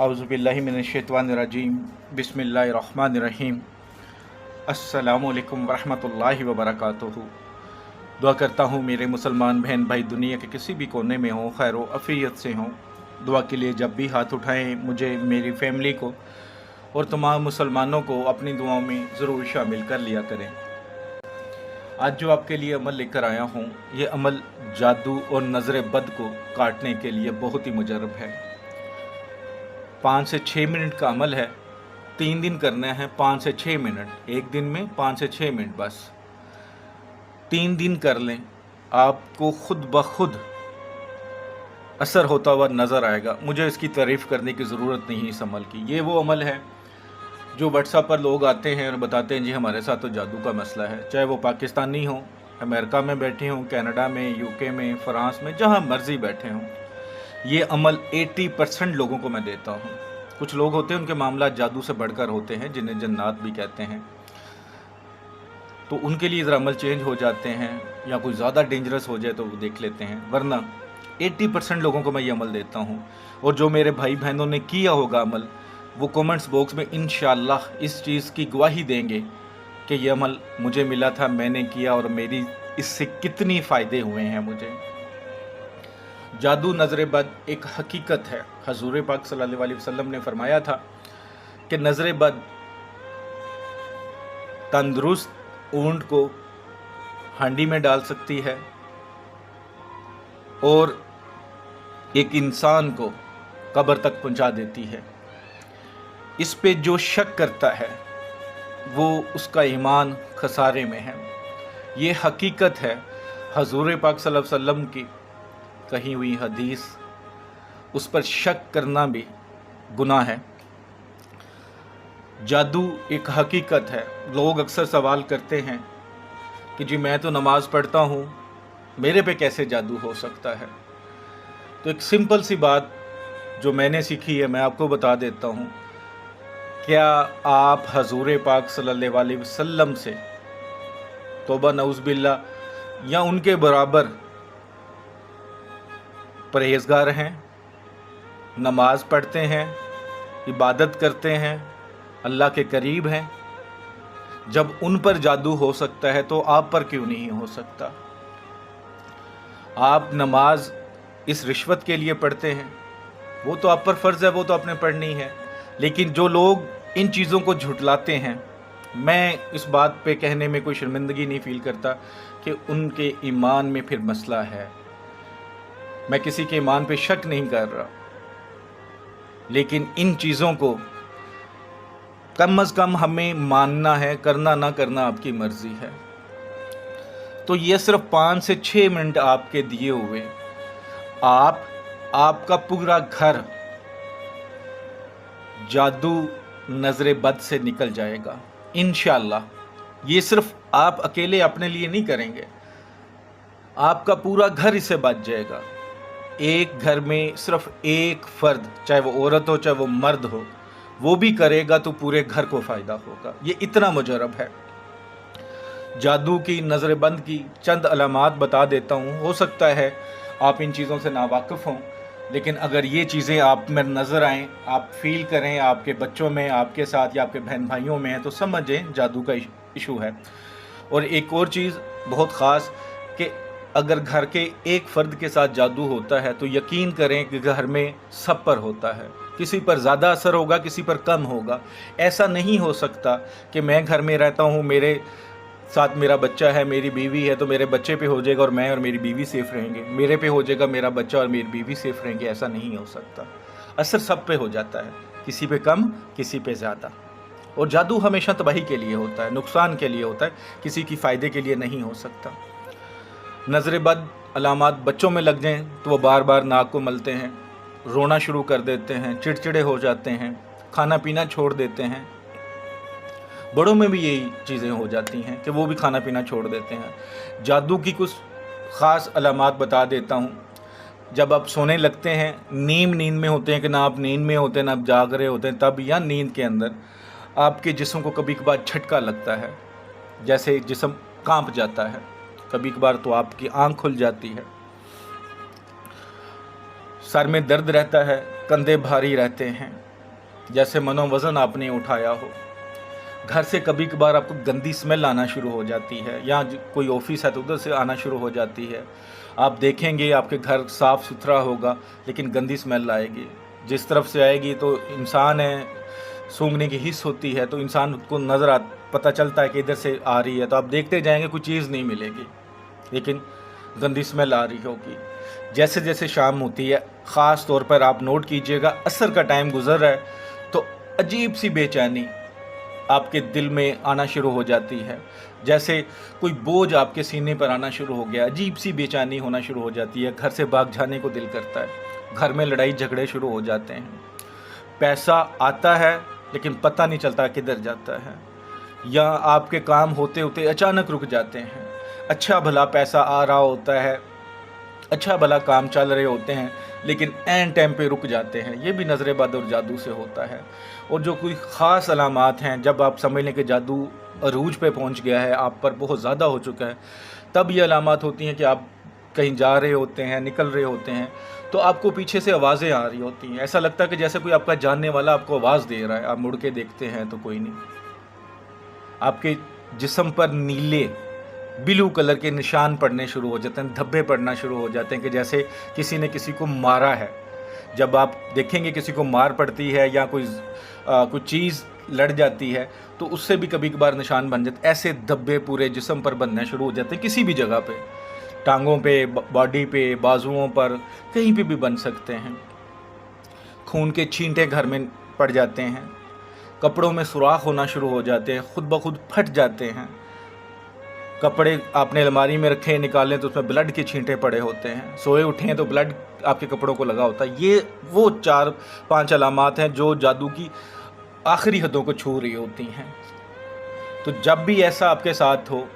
औज़ुबिल्लाहि मिनश्शैतानिर्रजीम बिस्मिल्लाहिर्रहमानिर्रहीम अस्सलामुअलैकुम वरहमतुल्लाहि वबरकातुहू। दुआ करता हूँ मेरे मुसलमान बहन भाई दुनिया के किसी भी कोने में हों, खैर व अफ़ियत से हों। दुआ के लिए जब भी हाथ उठाएं मुझे, मेरी फैमिली को और तमाम मुसलमानों को अपनी दुआओं में ज़रूर शामिल कर लिया करें। आज जो आपके लिए अमल लेकर आया हूँ, ये अमल जादू और नज़र बद को काटने के लिए बहुत ही मुजरब है। 5 से 6 मिनट का अमल है। 3 दिन करना है, 5 से 6 मिनट, एक दिन में 5 से 6 मिनट बस। 3 दिन कर लें, आपको खुद ब खुद असर होता हुआ नज़र आएगा। मुझे इसकी तारीफ़ करने की ज़रूरत नहीं इस अमल की। ये वो अमल है जो व्हाट्सएप पर लोग आते हैं और बताते हैं जी हमारे साथ तो जादू का मसला है, चाहे वो पाकिस्तानी हों, अमेरिका में बैठे हों, कनाडा में, यूके में, फ़्रांस में, जहाँ मर्ज़ी बैठे हों। ये अमल 80% लोगों को मैं देता हूँ। कुछ लोग होते हैं उनके मामला जादू से बढ़कर होते हैं, जिन्हें जन्नात भी कहते हैं, तो उनके लिए ज़रा अमल चेंज हो जाते हैं, या कोई ज़्यादा डेंजरस हो जाए तो वो देख लेते हैं, वरना 80% लोगों को मैं ये अमल देता हूँ। और जो मेरे भाई बहनों ने किया होगा अमल, वो कमेंट्स बॉक्स में इंशाअल्लाह इस चीज़ की गवाही देंगे कि ये अमल मुझे मिला था, मैंने किया और मेरी इससे कितनी फ़ायदे हुए हैं मुझे। जादू नज़र बद एक हकीकत है। हजूर पाक सल्लल्लाहु अलैहि वसल्लम ने फरमाया था कि नज़र बद तंदुरुस्त ऊंट को हांडी में डाल सकती है और एक इंसान को कब्र तक पहुंचा देती है। इस पे जो शक करता है वो उसका ईमान खसारे में है। ये हकीकत है, हजूर पाक सल्लल्लाहु अलैहि वसल्लम की कही हुई हदीस। उस पर शक करना भी गुनाह है। जादू एक हकीकत है। लोग अक्सर सवाल करते हैं कि जी मैं तो नमाज़ पढ़ता हूँ, मेरे पे कैसे जादू हो सकता है। तो एक सिंपल सी बात जो मैंने सीखी है मैं आपको बता देता हूँ। क्या आप हजूर पाक सल्लल्लाहु अलैहि वसल्लम से तौबा नऊज़ बिल्लाह या उनके बराबर परहेज़गार हैं, नमाज पढ़ते हैं, इबादत करते हैं, अल्लाह के करीब हैं? जब उन पर जादू हो सकता है तो आप पर क्यों नहीं हो सकता? आप नमाज इस रिश्वत के लिए पढ़ते हैं, वो तो आप पर फ़र्ज़ है, वो तो आपने पढ़नी है। लेकिन जो लोग इन चीज़ों को झुटलाते हैं, मैं इस बात पे कहने में कोई शर्मिंदगी नहीं फ़ील करता कि उनके ईमान में फिर मसला है। मैं किसी के ईमान पे शक नहीं कर रहा, लेकिन इन चीज़ों को कम अज़ कम हमें मानना है, करना ना करना आपकी मर्ज़ी है। तो ये सिर्फ 5 से 6 मिनट आपके दिए हुए, आपका पूरा घर जादू नज़र बद से निकल जाएगा इंशाअल्लाह। ये सिर्फ आप अकेले अपने लिए नहीं करेंगे, आपका पूरा घर इससे बच जाएगा। एक घर में सिर्फ एक फ़र्द, चाहे वो औरत हो चाहे वो मर्द हो, वो भी करेगा तो पूरे घर को फ़ायदा होगा। ये इतना मुजरब है। जादू की, नज़र बंद की चंद अलामात बता देता हूँ। हो सकता है आप इन चीज़ों से नावाकिफ़ हों, लेकिन अगर ये चीज़ें आप में नज़र आएँ, आप फील करें, आपके बच्चों में, आपके साथ या आपके बहन भाइयों में है, तो समझें जादू का इशू है। और एक और चीज़ बहुत ख़ास कि अगर घर के एक फ़र्द के साथ जादू होता है तो यकीन करें कि घर में सब पर होता है। किसी पर ज़्यादा असर होगा, किसी पर कम होगा। ऐसा नहीं हो सकता कि मैं घर में रहता हूँ, मेरे साथ मेरा बच्चा है, मेरी बीवी है, तो मेरे बच्चे पे हो जाएगा और मैं और मेरी बीवी सेफ़ रहेंगे। मेरे पे हो जाएगा, मेरा बच्चा और मेरी बीवी सेफ़ रहेंगे। ऐसा नहीं हो सकता। असर सब पे हो जाता है, किसी पे कम, किसी पे ज़्यादा। और जादू हमेशा तबाही के लिए होता है, नुकसान के लिए होता है, किसी की फ़ायदे के लिए नहीं हो सकता। नज़र बद अलामात बच्चों में लग जाएं तो वो बार बार नाक को मलते हैं, रोना शुरू कर देते हैं, चिड़चिड़े हो जाते हैं, खाना पीना छोड़ देते हैं। बड़ों में भी यही चीज़ें हो जाती हैं कि वो भी खाना पीना छोड़ देते हैं। जादू की कुछ ख़ास अलामात बता देता हूँ। जब आप सोने लगते हैं, नींद में होते हैं कि ना आप नींद में होते हैं ना आप जाग रहे होते हैं, तब या नींद के अंदर आपके जिस्म को कभी कभार झटका लगता है, जैसे जिस्म कांप जाता है। कभी कभार तो आपकी आंख खुल जाती है, सर में दर्द रहता है, कंधे भारी रहते हैं, जैसे मनोवज़न आपने उठाया हो। घर से कभी कभार आपको गंदी स्मेल आना शुरू हो जाती है, या कोई ऑफिस है तो उधर से आना शुरू हो जाती है। आप देखेंगे आपके घर साफ़ सुथरा होगा लेकिन गंदी स्मेल आएगी। जिस तरफ से आएगी तो इंसान है, सूंघने की हिस्स होती है, तो इंसान को पता चलता है कि इधर से आ रही है, तो आप देखते जाएंगे कोई चीज़ नहीं मिलेगी लेकिन गंदी स्मेल आ रही होगी। जैसे जैसे शाम होती है, ख़ास तौर पर आप नोट कीजिएगा, असर का टाइम गुजर रहा है तो अजीब सी बेचैनी आपके दिल में आना शुरू हो जाती है, जैसे कोई बोझ आपके सीने पर आना शुरू हो गया, अजीब सी बेचैनी होना शुरू हो जाती है। घर से भाग जाने को दिल करता है, घर में लड़ाई झगड़े शुरू हो जाते हैं, पैसा आता है लेकिन पता नहीं चलता किधर जाता है, या आपके काम होते होते अचानक रुक जाते हैं। अच्छा भला पैसा आ रहा होता है, अच्छा भला काम चल रहे होते हैं, लेकिन एन टाइम पे रुक जाते हैं। ये भी नज़र बद और जादू से होता है। और जो कोई ख़ास अलामात हैं, जब आप समझ लें कि जादू अरूज पे पहुंच गया है, आप पर बहुत ज़्यादा हो चुका है, तब ये अलामात होती हैं कि आप कहीं जा रहे होते हैं, निकल रहे होते हैं, तो आपको पीछे से आवाज़ें आ रही होती हैं। ऐसा लगता है कि जैसे कोई आपका जानने वाला आपको आवाज़ दे रहा है। आप मुड़ के देखते हैं तो कोई नहीं। आपके जिस्म पर नीले ब्लू कलर के निशान पड़ने शुरू हो जाते हैं, धब्बे पड़ना शुरू हो जाते हैं कि जैसे किसी ने किसी को मारा है। जब आप देखेंगे किसी को मार पड़ती है या कोई चीज़ लड़ जाती है तो उससे भी कभी कभार निशान बन जाते। ऐसे धब्बे पूरे जिस्म पर बनने शुरू हो जाते हैं, किसी भी जगह पे, टांगों पे, बॉडी पे, बाजुओं पर, कहीं पे भी बन सकते हैं। खून के छींटे घर में पड़ जाते हैं, कपड़ों में सुराख होना शुरू हो जाते हैं, खुद ब खुद फट जाते हैं। कपड़े आपने अलमारी में रखे, निकालें तो उसमें ब्लड के छींटे पड़े होते हैं। सोए उठे हैं तो ब्लड आपके कपड़ों को लगा होता है। ये वो 4-5 अलामात हैं जो जादू की आखिरी हदों को छू रही होती हैं। तो जब भी ऐसा आपके साथ हो,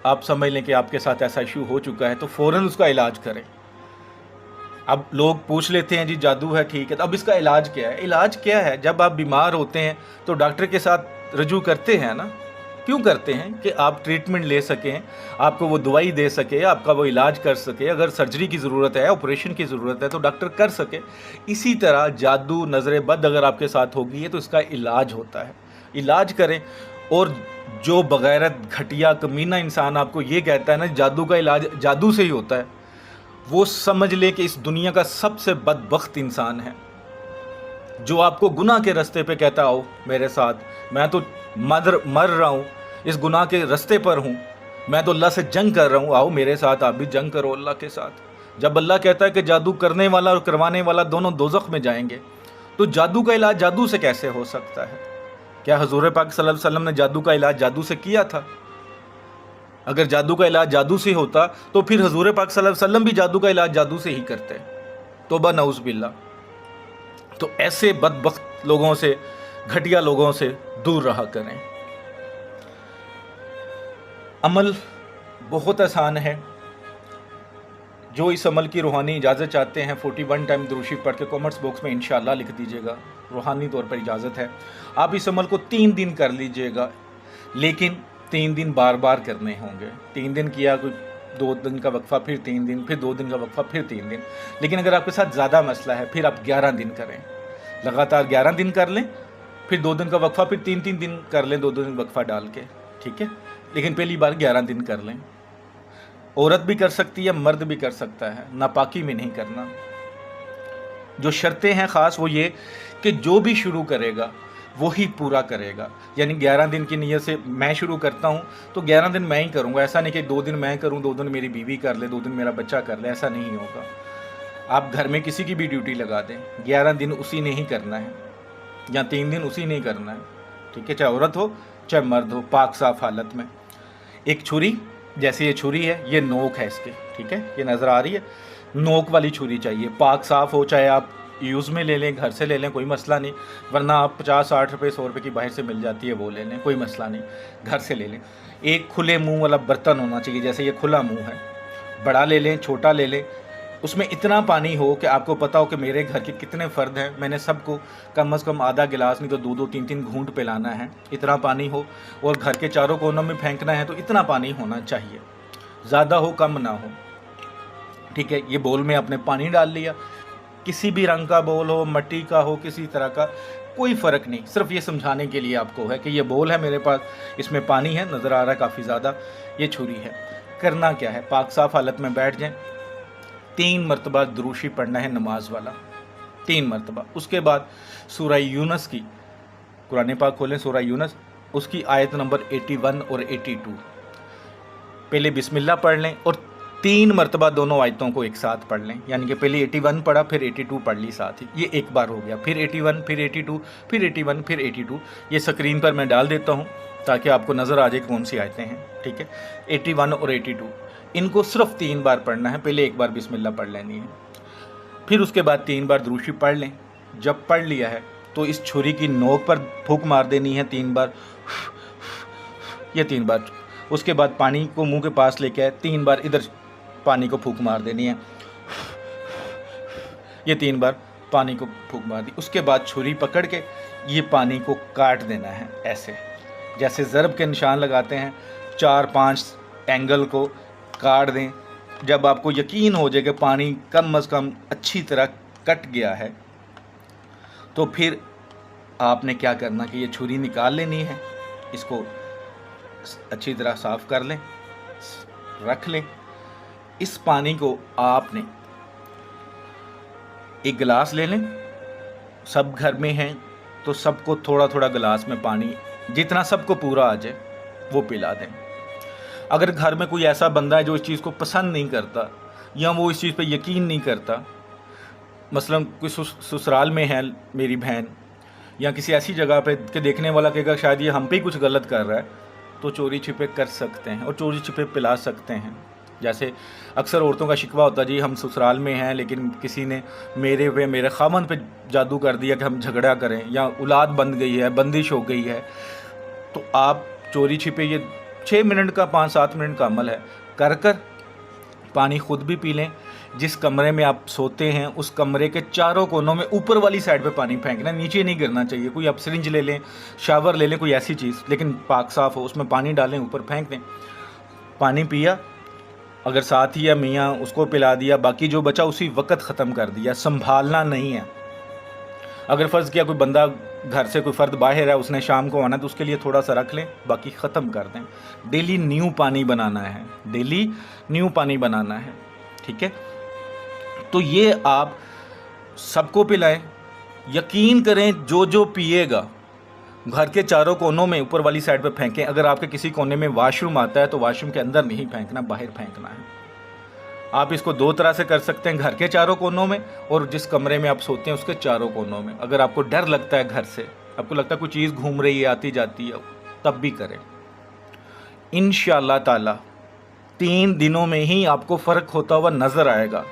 आप समझ लें कि आपके साथ ऐसा इशू हो चुका है, तो फ़ौरन उसका इलाज करें। अब लोग पूछ लेते हैं जी जादू है, ठीक है, तो अब इसका इलाज क्या है? इलाज क्या है? जब आप बीमार होते हैं तो डॉक्टर के साथ रजू करते हैं ना। क्यों करते हैं? कि आप ट्रीटमेंट ले सकें, आपको वो दवाई दे सके, आपका वो इलाज कर सके। अगर सर्जरी की ज़रूरत है, ऑपरेशन की ज़रूरत है तो डॉक्टर कर सके। इसी तरह जादू, नज़र बद अगर आपके साथ होगी है तो इसका इलाज होता है। इलाज करें। और जो बगैरत, घटिया, कमीना इंसान आपको ये कहता है ना जादू का इलाज जादू से ही होता है, वो समझ ले कि इस दुनिया का सबसे बदबख्त इंसान है। जो आपको गुनाह के रास्ते पे कहता आओ मेरे साथ, मैं तो मर रहा हूँ, इस गुनाह के रास्ते पर हूँ, मैं तो अल्लाह से जंग कर रहा हूँ, आओ मेरे साथ, आप भी जंग करो अल्लाह के साथ। जब अल्लाह कहता है कि जादू करने वाला और करवाने वाला दोनों दोज़ख में जाएंगे, तो जादू का इलाज जादू से कैसे हो सकता है? क्या हुजूर पाक सल्लल्लाहु अलैहि वसल्लम ने जादू का इलाज जादू से किया था? अगर जादू का इलाज जादू से होता तो फिर हुजूर पाक सल्लल्लाहु अलैहि वसल्लम भी जादू का इलाज जादू से ही करते। तौबा नऊज़ बिल्लाह। तो ऐसे बदबख्त लोगों से, घटिया लोगों से दूर रहा करें। अमल बहुत आसान है। जो इस अमल की रूहानी इजाज़त चाहते हैं 41 टाइम दुरूद पढ़ के कमेंट्स बॉक्स में इंशाअल्लाह लिख दीजिएगा। रूहानी तौर पर इजाज़त है। आप इस अमल को 3 दिन कर लीजिएगा, लेकिन 3 दिन बार बार करने होंगे। 3 दिन किया, कोई 2 दिन का वक्फ़ा, फिर 3 दिन, फिर 2 दिन का वक्फ़ा, फिर 3 दिन। लेकिन अगर आपके साथ ज़्यादा मसला है फिर आप 11 दिन करें, लगातार 11 दिन कर लें, फिर 2 दिन का वक्फ़ा, फिर 3-3 दिन कर लें, 2-2 दिन वक्फ़ा डाल के, ठीक है। लेकिन पहली बार 11 दिन कर लें। औरत भी कर सकती है, मर्द भी कर सकता है, नापाकी में नहीं करना। जो शर्तें हैं ख़ास वो ये कि जो भी शुरू करेगा वही पूरा करेगा। यानी 11 दिन की नीयत से मैं शुरू करता हूँ तो 11 दिन मैं ही करूँगा। ऐसा नहीं कि 2 दिन मैं करूँ, 2 दिन मेरी बीवी कर ले, 2 दिन मेरा बच्चा कर ले, ऐसा नहीं होगा। आप घर में किसी की भी ड्यूटी लगा दें, 11 दिन उसी ने ही करना है, या 3 दिन उसी ने ही करना है, ठीक है। चाहे औरत हो चाहे मर्द हो, पाक साफ हालत में। एक छुरी, जैसे ये छुरी है, ये नोक है इसके, ठीक है, ये नज़र आ रही है, नोक वाली छुरी चाहिए, पाक साफ हो। चाहे आप यूज़ में ले लें, घर से ले लें, कोई मसला नहीं, वरना आप 50-60 रुपये 100 रुपये की बाहर से मिल जाती है, वो ले लें, कोई मसला नहीं, घर से ले लें। एक खुले मुंह वाला बर्तन होना चाहिए, जैसे ये खुला मुंह है, बड़ा ले लें, छोटा ले लें। उसमें इतना पानी हो कि आपको पता हो कि मेरे घर के कितने फ़र्द हैं, मैंने सबको कम से कम आधा गिलास नहीं तो 2-2, 3-3 घूंट पिलाना है, इतना पानी हो। और घर के चारों कोनों में फेंकना है तो इतना पानी होना चाहिए, ज़्यादा हो कम ना हो, ठीक है। ये बोल में आपने पानी डाल लिया, किसी भी रंग का बोल हो, मट्टी का हो, किसी तरह का, कोई फ़र्क नहीं। सिर्फ ये समझाने के लिए आपको है कि ये बोल है मेरे पास, इसमें पानी है, नज़र आ रहा है काफ़ी ज़्यादा, ये छुरी है। करना क्या है, पाक साफ़ हालत में बैठ जाएं, 3 मरतबा दुरूशी पढ़ना है नमाज वाला, 3 मरतबा। उसके बाद सूरह यूनुस की, कुरान पाक खोलें, सूरह यूनुस, उसकी आयत नंबर 81 और 82, पहले बिस्मिल्लाह पढ़ लें और 3 मरतबा दोनों आयतों को एक साथ पढ़ लें। यानी कि पहले 81 पढ़ा, फिर 82 पढ़ ली साथ ही, ये एक बार हो गया। फिर 81, फिर 82, फिर 81, फिर 82। ये स्क्रीन पर मैं डाल देता हूँ ताकि आपको नज़र आ जाए कौन सी आयतें हैं, ठीक है। 81 और 82 इनको सिर्फ 3 बार पढ़ना है। पहले एक बार बिस्मिल्लाह पढ़ लेनी है, फिर उसके बाद 3 बार दुरूशी पढ़ लें। जब पढ़ लिया है तो इस छुरी की नोक पर फूंक मार देनी है 3 बार, ये 3 बार। उसके बाद पानी को मुंह के पास लेके आए, 3 बार इधर पानी को फूंक मार देनी है, ये 3 बार पानी को फूंक मार दी। उसके बाद छुरी पकड़ के ये पानी को काट देना है, ऐसे जैसे ज़रब के निशान लगाते हैं, 4-5 एंगल को काट दें। जब आपको यकीन हो जाए कि पानी कम अज़ कम अच्छी तरह कट गया है, तो फिर आपने क्या करना कि ये छुरी निकाल लेनी है, इसको अच्छी तरह साफ़ कर लें, रख लें। इस पानी को आपने एक गिलास ले लें, सब घर में हैं तो सबको थोड़ा थोड़ा गिलास में पानी, जितना सबको पूरा आ जाए वो पिला दें। अगर घर में कोई ऐसा बंदा है जो इस चीज़ को पसंद नहीं करता या वो इस चीज़ पे यकीन नहीं करता, मसलन कोई ससुराल में है मेरी बहन या किसी ऐसी जगह पे कि देखने वाला कहेगा शायद ये हम पे ही कुछ गलत कर रहा है, तो चोरी छिपे कर सकते हैं और चोरी छिपे पिला सकते हैं। जैसे अक्सर औरतों का शिकवा होता है, जी हम ससुराल में हैं लेकिन किसी ने मेरे खामन पे जादू कर दिया कि हम झगड़ा करें, या औलाद बन गई है, बंदिश हो गई है, तो आप चोरी छिपे, ये 6 मिनट का 5-7 मिनट का अमल है, कर पानी ख़ुद भी पी लें। जिस कमरे में आप सोते हैं उस कमरे के चारों कोनों में ऊपर वाली साइड पे पानी फेंकना, नीचे नहीं गिरना चाहिए। कोई आप सिरिंज ले लें, शावर ले लें, कोई ऐसी चीज़, लेकिन पाक साफ़ हो, उसमें पानी डालें, ऊपर फेंक दें। पानी पिया, अगर साथ ही या मियाँ उसको पिला दिया, बाकी जो बचा उसी वक्त ख़त्म कर दिया। संभालना नहीं है। अगर फ़र्ज़ किया कोई बंदा घर से, कोई फ़र्द बाहर है, उसने शाम को आना, तो उसके लिए थोड़ा सा रख लें, बाकी ख़त्म कर दें। डेली न्यू पानी बनाना है, डेली न्यू पानी बनाना है, ठीक है। तो ये आप सबको पिलाएं, यकीन करें जो जो पिएगा घर के चारों कोनों में ऊपर वाली साइड पे फेंकें। अगर आपके किसी कोने में वॉशरूम आता है तो वॉशरूम के अंदर नहीं फेंकना, बाहर फेंकना है। आप इसको 2 तरह से कर सकते हैं, घर के चारों कोनों में और जिस कमरे में आप सोते हैं उसके चारों कोनों में। अगर आपको डर लगता है घर से, आपको लगता है कोई चीज़ घूम रही है, आती जाती है, तब भी करें। इंशाअल्लाह ताला 3 दिनों में ही आपको फ़र्क होता हुआ नज़र आएगा।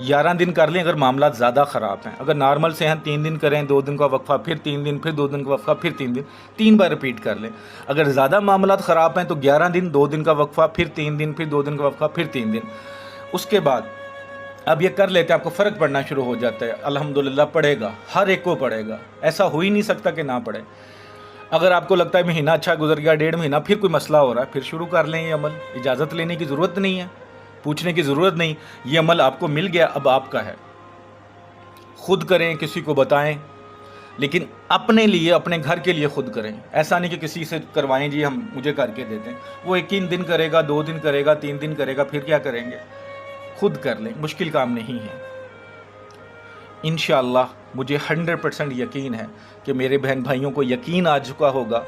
11 दिन कर लें अगर मामला ज़्यादा ख़राब हैं। अगर नॉर्मल से हैं 3 दिन करें, 2 दिन का वक्फा, फिर 3 दिन, फिर 2 दिन का वक्फा, फिर 3 दिन, 3 बार रिपीट कर लें। अगर ज़्यादा मामला ख़राब हैं तो 11 दिन, 2 दिन का वक्फा, फिर 3 दिन, फिर 2 दिन का वक्फा, फिर 3 दिन। उसके बाद अब ये कर लेते हैं, आपको फ़र्क पड़ना शुरू हो जाता है। अल्हम्दुलिल्लाह पड़ेगा, हर एक को पड़ेगा, ऐसा हो ही नहीं सकता कि ना पड़े। अगर आपको लगता है महीना अच्छा गुजर गया, 1.5 महीना, फिर कोई मसला हो रहा है, फिर शुरू कर लें ये अमल। इजाज़त लेने की ज़रूरत नहीं है, पूछने की ज़रूरत नहीं, ये अमल आपको मिल गया, अब आपका है। खुद करें, किसी को बताएं, लेकिन अपने लिए, अपने घर के लिए खुद करें। ऐसा नहीं कि किसी से करवाएं, जी हम मुझे करके देते हैं। वो 1 दिन करेगा, 2 दिन करेगा, 3 दिन करेगा, फिर क्या करेंगे? खुद कर लें, मुश्किल काम नहीं है। इंशाअल्लाह मुझे 100% यकीन है कि मेरे बहन भाइयों को यकीन आ चुका होगा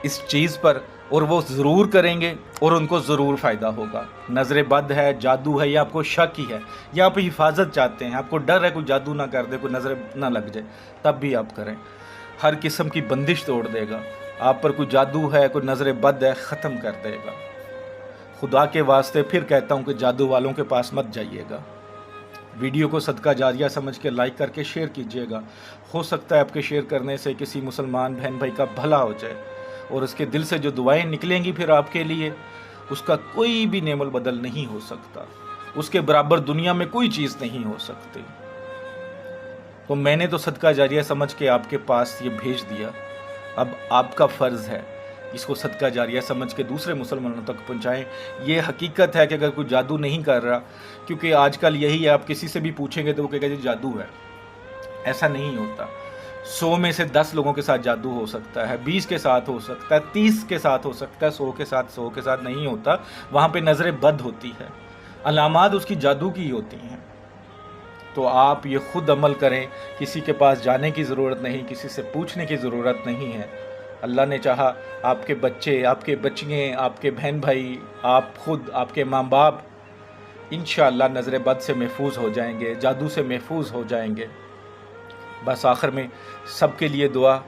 इस चीज़ पर, और वो ज़रूर करेंगे और उनको ज़रूर फ़ायदा होगा। नज़र बद है, जादू है, या आपको शक ही है, या आप हिफाजत चाहते हैं, आपको डर है कोई जादू ना कर दे, कोई नज़र ना लग जाए, तब भी आप करें। हर किस्म की बंदिश तोड़ देगा। आप पर कोई जादू है, कोई नज़र बद है, ख़त्म कर देगा। खुदा के वास्ते फिर कहता हूँ कि जादू वालों के पास मत जाइएगा। वीडियो को सदका जारिया समझ के लाइक करके शेयर कीजिएगा। हो सकता है आपके शेयर करने से किसी मुसलमान बहन भाई का भला हो जाए, और उसके दिल से जो दुआएं निकलेंगी फिर आपके लिए, उसका कोई भी नेमल बदल नहीं हो सकता। उसके बराबर दुनिया में कोई चीज़ नहीं हो सकती। तो मैंने तो सदका जारिया समझ के आपके पास ये भेज दिया। अब आपका फ़र्ज़ है اس کو صدقہ جاریہ سمجھ کے دوسرے مسلمانوں تک پہنچائیں۔ یہ حقیقت ہے کہ اگر کوئی جادو نہیں کر رہا، کیونکہ آج کل یہی ہے، آپ کسی سے بھی پوچھیں گے تو وہ کہے گا جی جادو ہے۔ ایسا نہیں ہوتا۔ 100 میں سے 10 لوگوں کے ساتھ جادو ہو سکتا ہے، 20 کے ساتھ ہو سکتا ہے، 30 کے ساتھ ہو سکتا ہے، 100 کے ساتھ نہیں ہوتا۔ وہاں پہ نظر بد ہوتی ہے، علامات اس کی جادو کی ہوتی ہیں۔ تو آپ یہ خود عمل کریں، کسی کے پاس جانے کی ضرورت نہیں، کسی سے پوچھنے کی ضرورت نہیں ہے۔ اللہ نے چاہا آپ کے بچے، آپ کے بچیاں، آپ کے بہن بھائی، آپ خود، آپ کے ماں باپ انشاءاللہ نظر بد سے محفوظ ہو جائیں گے، جادو سے محفوظ ہو جائیں گے۔ بس آخر میں سب کے لیے دعا